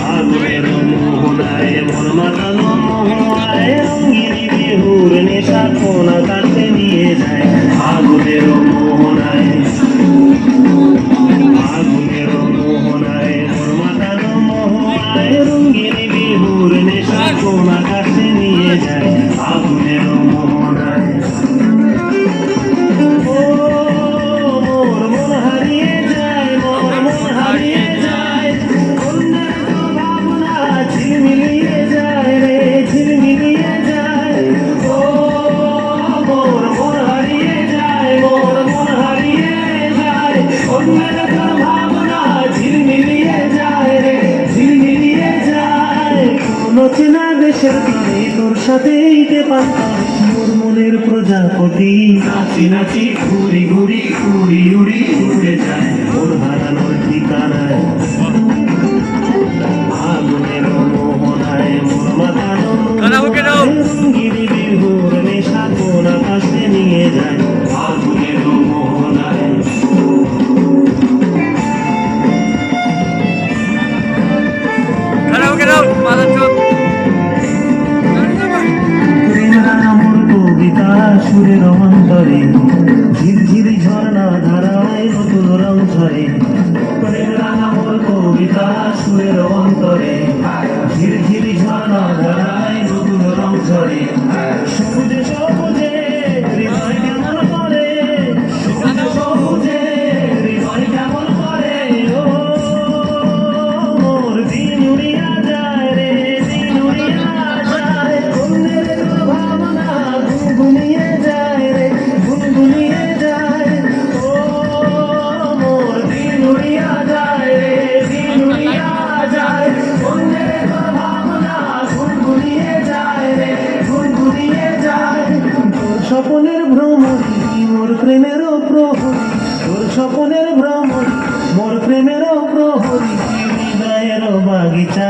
আগুনের মোহনায় মন মাতানো মোহনায় রঙিনী বিহুর নেশা কোন আকাশে নিয়ে যায় আগুনের মোহনায় মন মাতানো মোহনায় রঙিনী বিহুর নেশা কোন আকাশে নিয়ে যায় আগুনের মোহনায় চেনা দেশের তরে তোর সাথে ঈদে পান্তার মোর মনের প্রজাপতি নাচি নাচি ঘুরি ঘুরি উড়ি উড়ি উড়ে যায় ওর হারানোর ঠিকানায় আগুনের মোহনায় মোর মাথানো রঙিনী বিহুর নেশা কোন আকাশে নিয়ে যায় আগুনের মোহনায় সুরের অন্তরে ঝিরঝিরি ঝর্ণা ধারায় নতুন রং ঝরে মোর কবিতা সুরের অন্তরে ঝিরঝিরি ঝর্ণা ধারায় নতুন রং ঝরে সবুজে সবুজে হৃদয় কেমন করে সবুজে সবুজে হৃদয় কেমন করে ও মোর দিন উড়িয়া যায় রে দিন উড়িয়া যায় অন্যের ভাবনা গুনগুনিয়ে স্বপনের ভ্রমণী মোর প্রেমেরও প্রহরী তোর স্বপনের ভ্রমণী মোর প্রেমেরও প্রহরী হৃদয়ের বাগিচা